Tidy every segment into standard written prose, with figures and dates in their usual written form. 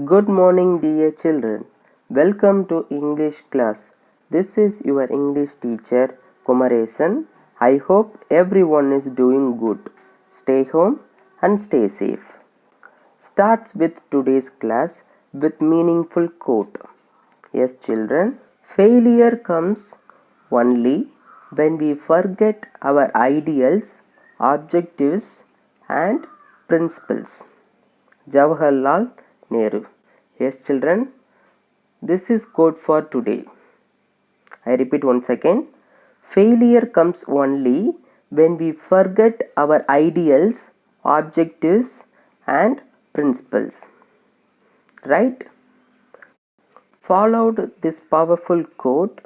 Good morning, dear children. Welcome to English class. This is your English teacher, Kumaresan. I hope everyone is doing good. Stay home and stay safe. Starts with today's class with meaningful quote. Yes, children, failure comes only when we forget our ideals, objectives, and principles. Jawaharlal Nehru. Yes, children, this is quote for today. I repeat once again. Failure comes only when we forget our ideals, objectives, and principles. Right? Followed this powerful quote,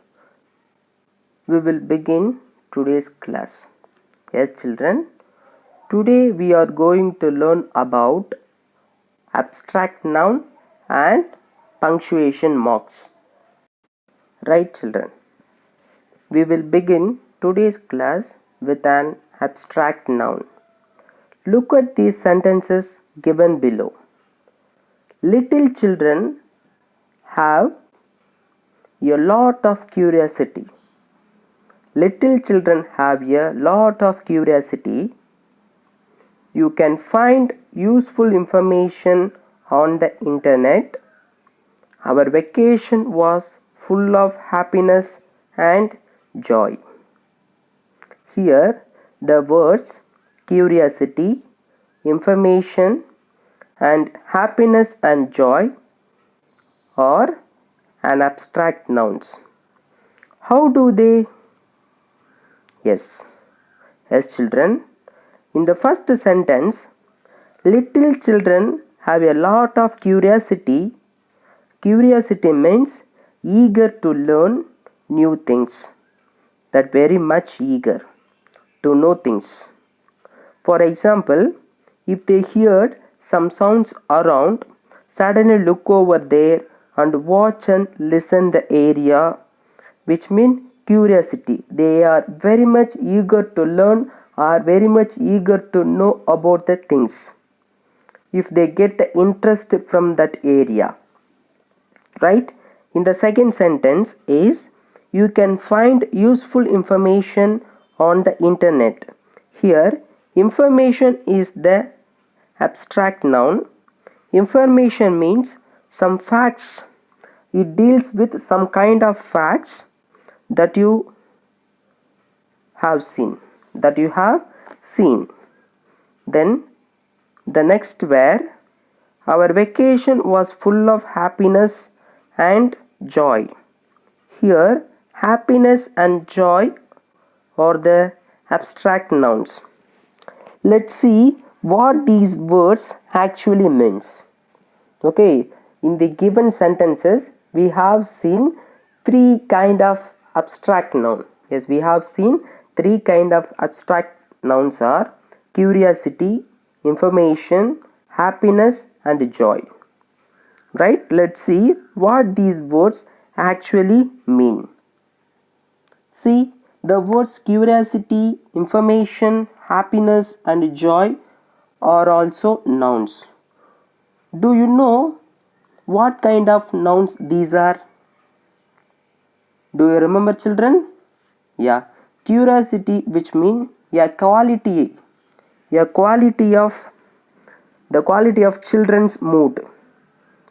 we will begin today's class. Yes, children, today we are going to learn about abstract noun and punctuation marks. Right, children? We will begin today's class with an abstract noun. Look at these sentences given below. Little children have a lot of curiosity. Little children have a lot of curiosity. You can find useful information on the internet. Our vacation was full of happiness and joy. Here, the words curiosity, information, and happiness and joy are an abstract nouns. How do they? Yes, children. In the first sentence, little children have a lot of curiosity. Curiosity means eager to learn new things. That very much eager to know things. For example, if they heard some sounds around, suddenly look over there and watch and listen the area, which means curiosity. They are very much eager to learn, are very much eager to know about the things. If they get the interest from that area. Right? In the second sentence is, you can find useful information on the internet. Here, information is the abstract noun. Information means some facts. It deals with some kind of facts that you have seen. Then the next were, our vacation was full of happiness and joy. Here, happiness and joy are the abstract nouns. Let's see what these words actually means. Okay, in the given sentences, we have seen three kind of abstract noun. Yes, we have seen three kind of abstract nouns are curiosity, information, happiness, and joy. Right? Let's see what these words actually mean. See, the words curiosity, information, happiness, and joy are also nouns. Do you know what kind of nouns these are? Do you remember, children? Yeah, curiosity, which means a quality of the quality of children's mood.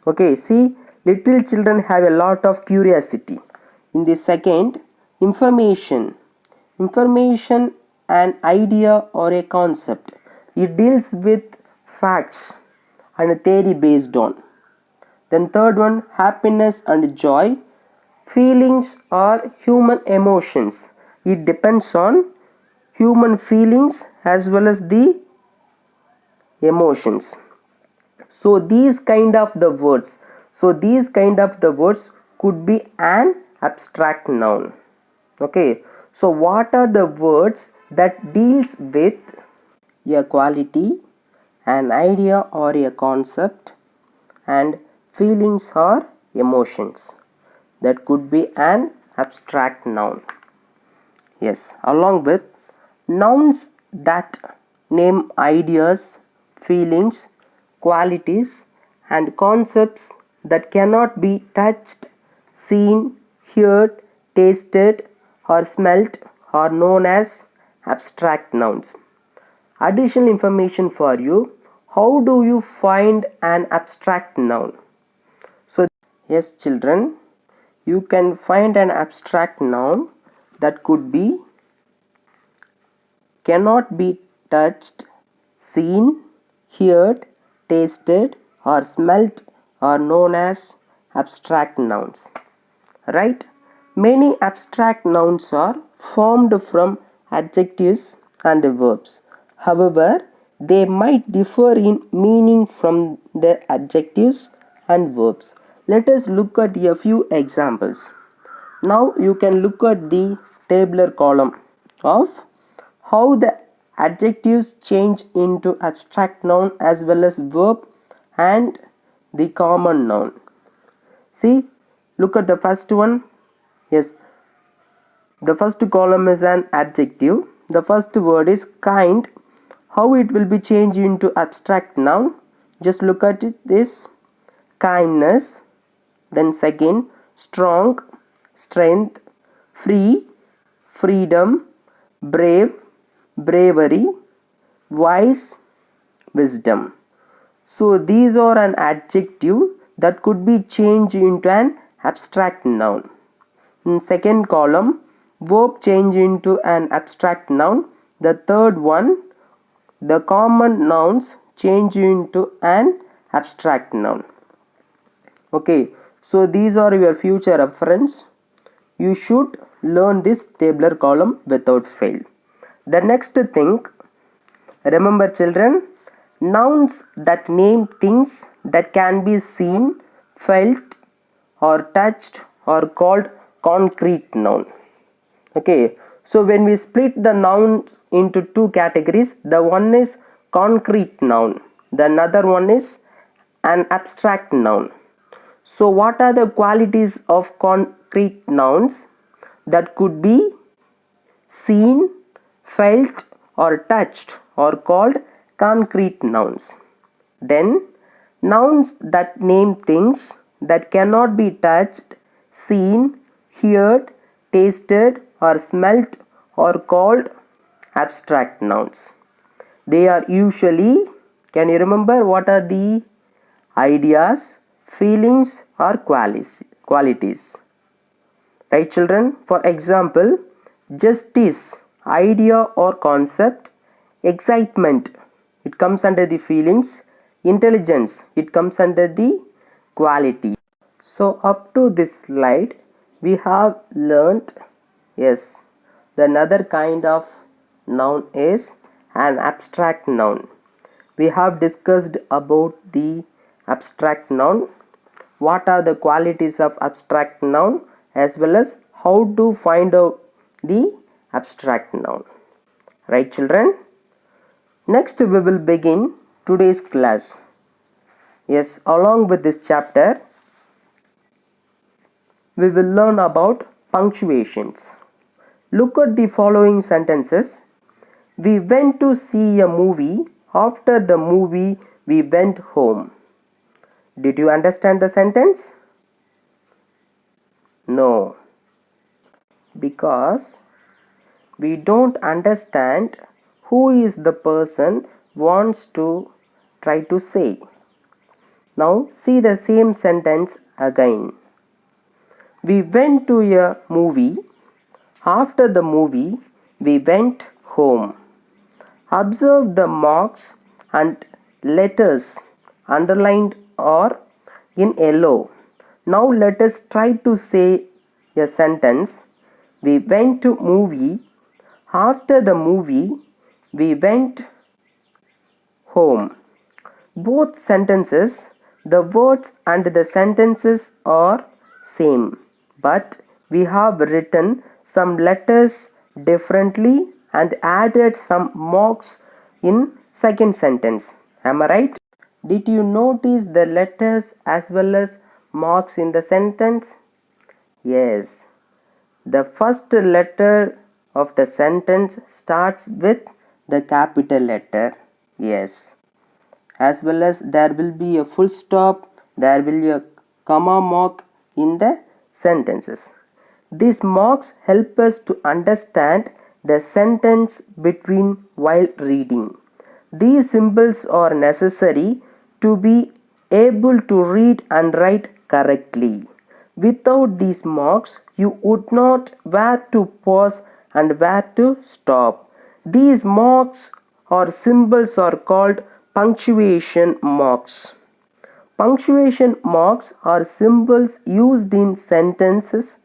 Okay, see, little children have a lot of curiosity. In the second, information, an idea or a concept. It deals with facts and a theory based on. Then third one, happiness and joy. Feelings are human emotions. It depends on human feelings as well as the emotions. So these kind of the words could be an abstract noun. Okay, so what are the words that deals with a quality, an idea or a concept, and feelings or emotions? That could be an abstract noun. Yes, along with nouns that name ideas, feelings, qualities, and concepts that cannot be touched, seen, heard, tasted, or smelt are known as abstract nouns. Additional information for you. How do you find an abstract noun? So, yes, children, you can find an abstract noun that could be cannot be touched, seen, heard, tasted, or smelt are known as abstract nouns. Right? Many abstract nouns are formed from adjectives and verbs. However, they might differ in meaning from the adjectives and verbs. Let us look at a few examples. Now you can look at the tabular column of how the adjectives change into abstract noun as well as verb and the common noun. See, look at the first one. Yes, the first column is an adjective. The first word is kind. How it will be changed into abstract noun? Just look at it, this kindness. Then second, strong, strength, free, freedom, brave, bravery, wise, wisdom. So these are an adjective that could be changed into an abstract noun. In second column, verb change into an abstract noun. The third one, the common nouns change into an abstract noun. Okay, so these are your future reference. You should learn this tabular column without fail. The next thing, remember children, nouns that name things that can be seen, felt, or touched are called concrete noun. Okay, so when we split the nouns into two categories, the one is concrete noun, the another one is an abstract noun. So what are the qualities of concrete nouns? That could be seen, felt, or touched are called concrete nouns. Then nouns that name things that cannot be touched, seen, heard, tasted, or smelt are called abstract nouns. They are usually, can you remember what are the ideas, feelings, or qualities? Right children? For example, justice, idea or concept, excitement, it comes under the feelings, intelligence, it comes under the quality. So up to this slide we have learnt, yes, the another kind of noun is an abstract noun. We have discussed about the abstract noun, what are the qualities of abstract noun, as well as how to find out the abstract noun. Right children? Next we will begin today's class. Yes, along with this chapter we will learn about punctuations. Look at the following sentences. We went to see a movie. After the movie we went home. Did you understand the sentence? No, because we don't understand who is the person wants to try to say. Now see the same sentence again. We went to a movie. After the movie we went home. Observe the marks and letters underlined or in yellow. Now let us try to say a sentence. We went to movie. After the movie we went home. Both sentences, the words and the sentences are same, but we have written some letters differently and added some marks in second sentence. Am I right? Did you notice the letters as well as marks in the sentence? Yes. The first letter of the sentence starts with the capital letter. Yes. as well as there will be a full stop, there will be a comma mark in the sentences. These marks help us to understand the sentence between while reading. These symbols are necessary to be able to read and write correctly. Without these marks, you would not where to pause and where to stop. These marks or symbols are called punctuation marks. Punctuation marks are symbols used in sentences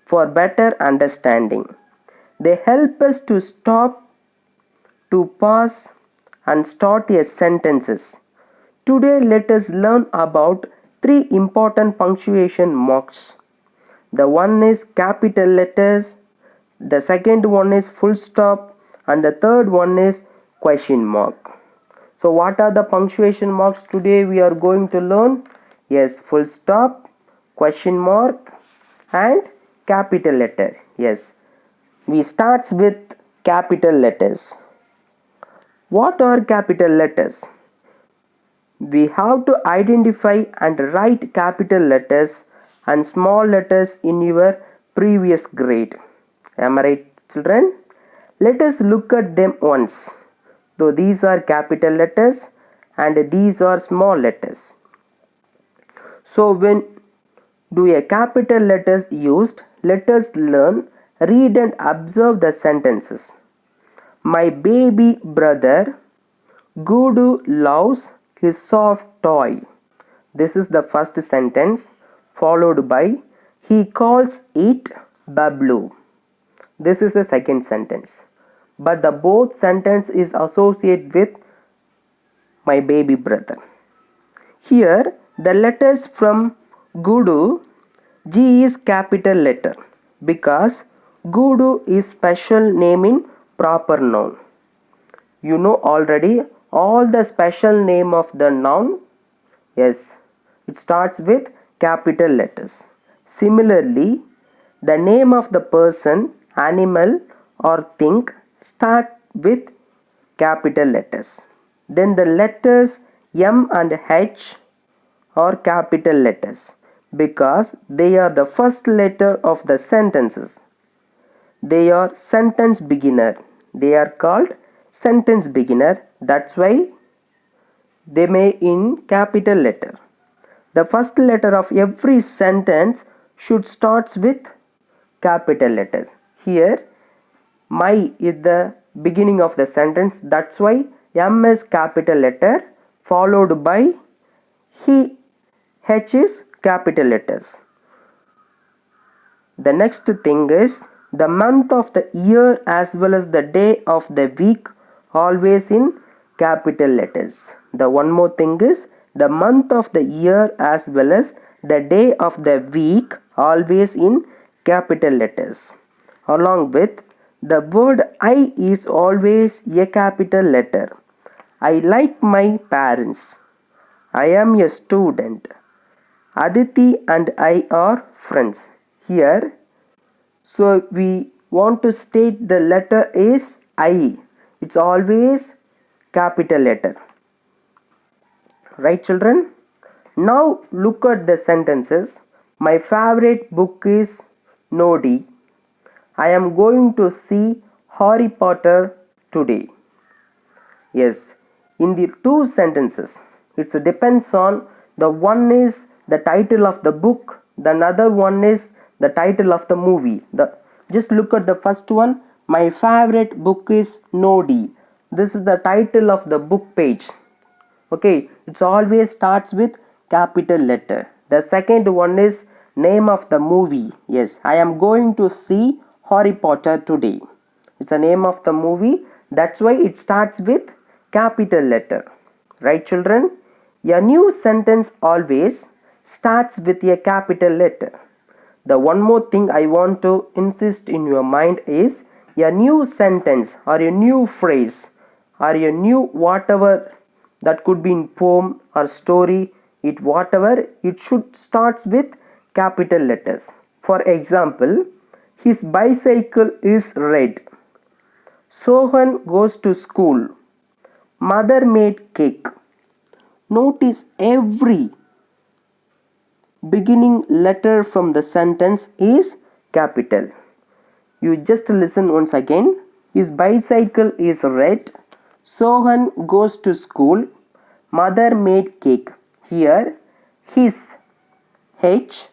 for better understanding. They help us to stop, to pause, and start a sentences. Today let us learn about three important punctuation marks. The one is capital letters, the second one is full stop, and the third one is question mark. So what are the punctuation marks today we are going to learn? Yes, full stop, question mark and capital letter. Yes, we starts with capital letters. What are capital letters? We have to identify and write capital letters and small letters in your previous grade. Am I right, children? Let us look at them once. So these are capital letters and these are small letters. So when do a capital letters used, let us learn, read and observe the sentences. My baby brother Gudu loves his soft toy. This is the first sentence, followed by he calls it Bablu. This is the second sentence. But the both sentence is associated with my baby brother. Here the letters from Gudu, G is capital letter because Gudu is special name in proper noun. You know already all the special name of the noun. Yes, it starts with capital letters. Similarly, the name of the person, animal or thing start with capital letters. Then the letters M and H are capital letters because they are the first letter of the sentences. They are sentence beginner. They are called sentence beginner. That's why they may in capital letter. The first letter of every sentence should starts with capital letters. Here my is the beginning of the sentence. That's why M is capital letter followed by he, H is capital letters. The next thing is the month of the year as well as the day of the week always in capital letters. The one more thing is the month of the year as well as the day of the week always in capital letters. Along with the word I is always a capital letter. I like my parents. I am a student. Aditi and I are friends. Here, so we want to state the letter is I. It's always capital letter. Right, children? Now look at the sentences. My favorite book is Nodi. I am going to see Harry Potter today. Yes, in the two sentences, it depends on the one is the title of the book, the another one is the title of the movie. Just look at the first one. My favorite book is Nodi. This is the title of the book page. Okay, it always starts with capital letter. The second one is name of the movie. Yes, I am going to see Harry Potter today. It's a name of the movie. That's why it starts with capital letter. Right, children? A new sentence always starts with a capital letter. The one more thing I want to insist in your mind is a new sentence or a new phrase or a new whatever that could be in poem or story, it whatever, it should starts with capital letters. For example, his bicycle is red. Sohan goes to school. Mother made cake. Notice every beginning letter from the sentence is capital. You just listen once again. His bicycle is red. Sohan goes to school. Mother made cake. Here, his, H,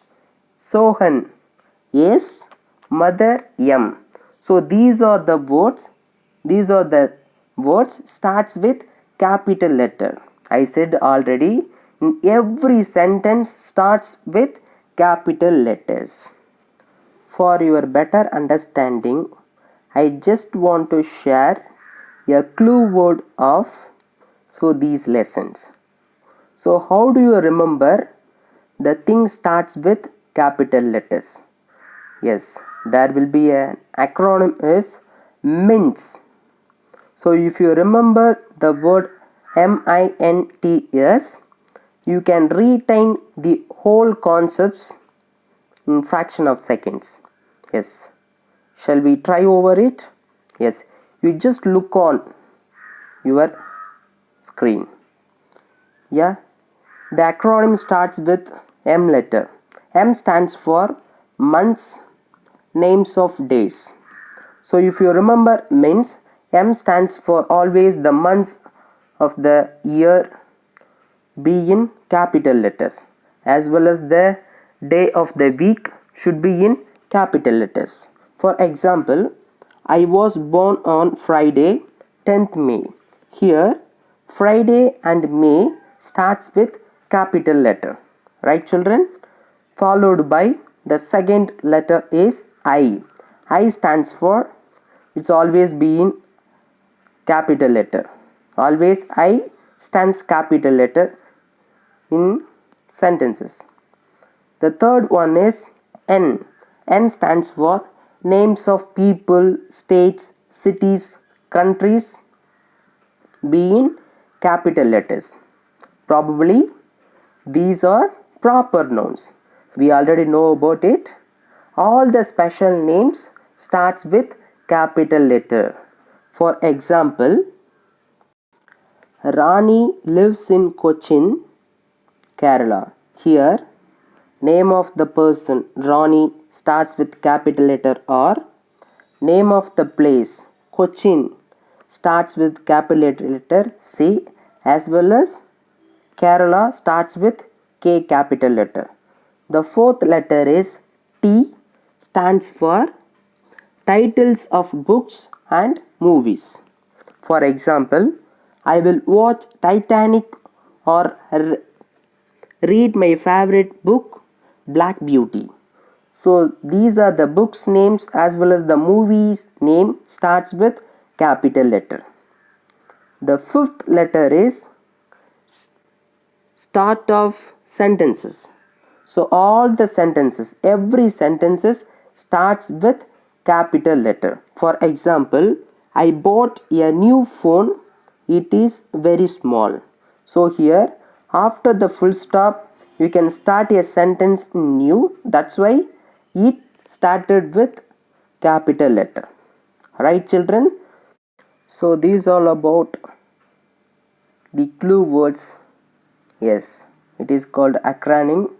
Sohan, S, mother, M. So these are the words. These are the words starts with capital letter. I said already, in every sentence starts with capital letters. For your better understanding, I just want to share a clue word of these lessons. So how do you remember the thing starts with capital letters? Yes, there will be an acronym is MINTS. So if you remember the word MINTS, you can retain the whole concepts in fraction of seconds. Yes, shall we try over it? Yes, you just look on your screen. Yeah, the acronym starts with M letter. M stands for months, names of days. So if you remember means, M stands for always the months of the year be in capital letters, as well as the day of the week should be in capital letters. For example, I was born on Friday, 10th May. Here, Friday and May starts with capital letter. Right, children? Followed by the second letter is I. I stands for, it's always been capital letter. Always I stands capital letter in sentences. The third one is N. N stands for names of people, states, cities, countries be in capital letters. Probably these are proper nouns. We already know about it. All the special names starts with capital letter. For example, Rani lives in Cochin, Kerala. Here, name of the person Rani starts with capital letter R. Name of the place Cochin starts with capital letter C, as well as Kerala starts with K capital letter. The fourth letter is T, stands for titles of books and movies. For example, I will watch Titanic or read my favorite book, Black Beauty. So these are the books names as well as the movies name starts with capital letter. The fifth letter is start of sentences. So all the sentences, every sentences starts with capital letter. For example, I bought a new phone. It is very small. So here after the full stop you can start a sentence new. That's why it started with capital letter. Right, children? So these all about the clue words. Yes, it is called acronym.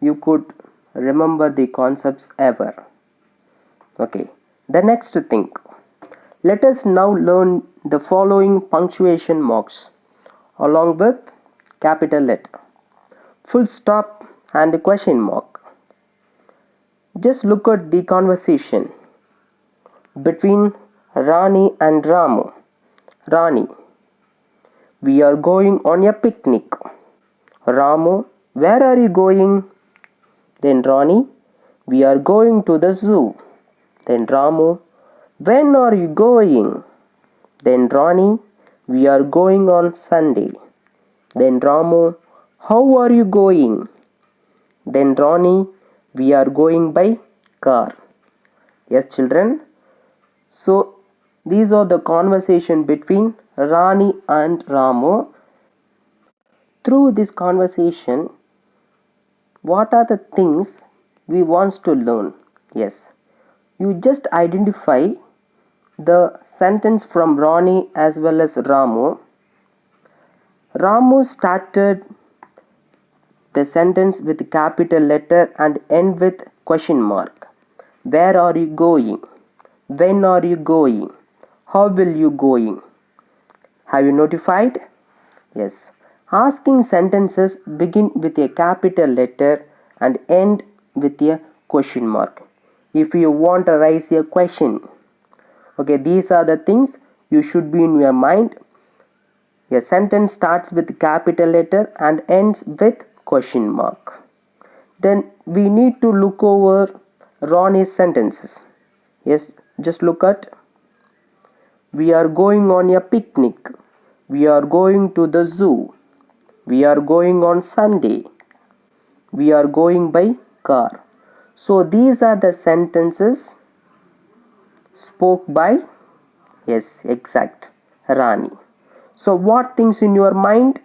You could remember the concepts ever. Okay, the next thing. Let us now learn the following punctuation marks along with capital letter, full stop and question mark. Just look at the conversation between Rani and Ramu. Rani, we are going on a picnic. Ramu, where are you going? Then Rani, we are going to the zoo. Then Ramu, when are you going? Then Rani, we are going on Sunday. Then Ramu, how are you going? Then Rani, we are going by car. Yes, children. So these are the conversation between Rani and Ramu. Through this conversation, what are the things we want to learn? Yes, you just identify the sentence from Rani as well as Ramu. Ramu started the sentence with capital letter and end with question mark. Where are you going? When are you going? How will you going? Have you notified? Yes. Asking sentences begin with a capital letter and end with a question mark. If you want to raise a question, okay, these are the things you should be in your mind. A sentence starts with capital letter and ends with question mark. Then we need to look over Ronnie's sentences. Yes, just look at. We are going on a picnic. We are going to the zoo. We are going on Sunday. We are going by car. So these are the sentences spoke by, yes, exact, Rani. So what things in your mind?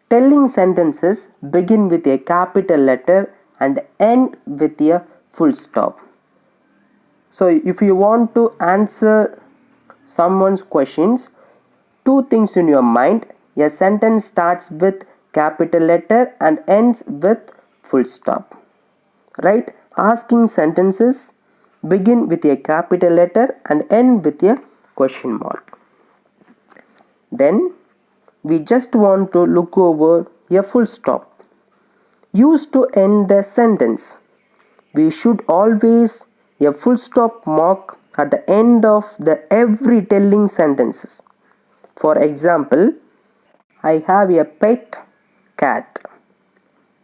Telling sentences begin with a capital letter and end with a full stop. So if you want to answer someone's questions, two things in your mind. A sentence starts with capital letter and ends with full stop. Right? Asking sentences begin with a capital letter and end with a question mark. Then we just want to look over a full stop. Used to end the sentence. We should always a full stop mark at the end of the every telling sentences. For example, I have a pet cat.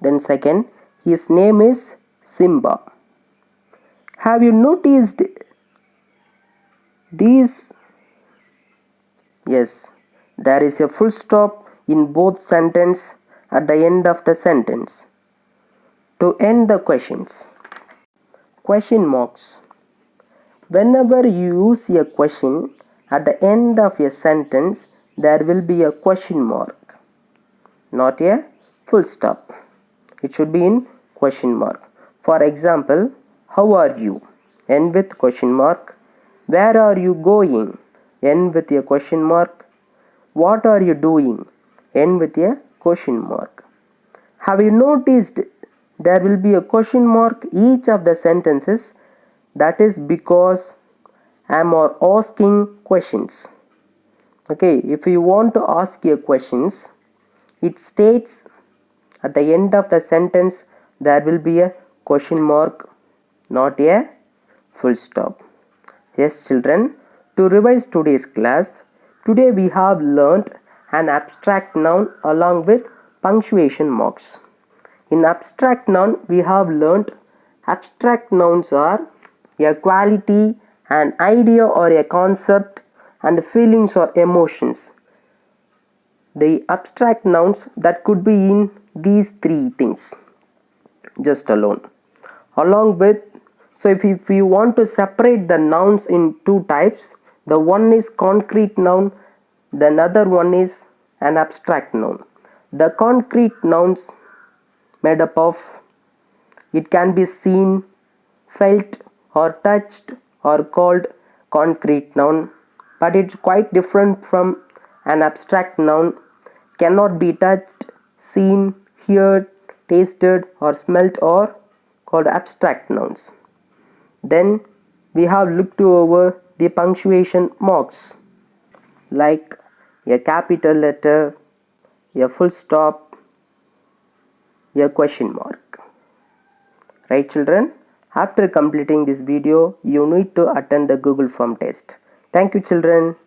Then second, his name is Simba. Have you noticed these? Yes, there is a full stop in both sentences at the end of the sentence. To end the questions. Question marks. Whenever you use a question at the end of a sentence, there will be a question mark, not a full stop. It should be in question mark. For example, how are you? End with question mark. Where are you going? End with a question mark. What are you doing? End with a question mark. Have you noticed there will be a question mark each of the sentences? That is because I am asking questions. Okay, if you want to ask your questions, it states at the end of the sentence there will be a question mark, not a full stop. Yes, children, to revise today's class, today we have learnt an abstract noun along with punctuation marks. In abstract noun, we have learnt abstract nouns are a quality, an idea or a concept, and feelings or emotions. The abstract nouns that could be in these three things just alone. Along with, so if you want to separate the nouns in two types, the one is concrete noun, the other one is an abstract noun. The concrete nouns made up of, it can be seen, felt or touched or called concrete noun, but it's quite different from an abstract noun, cannot be touched, seen, heard, tasted or smelt or called abstract nouns. Then we have looked over the punctuation marks like a capital letter, a full stop, a question mark. Right, children? After completing this video, you need to attend the Google Form test. Thank you, children.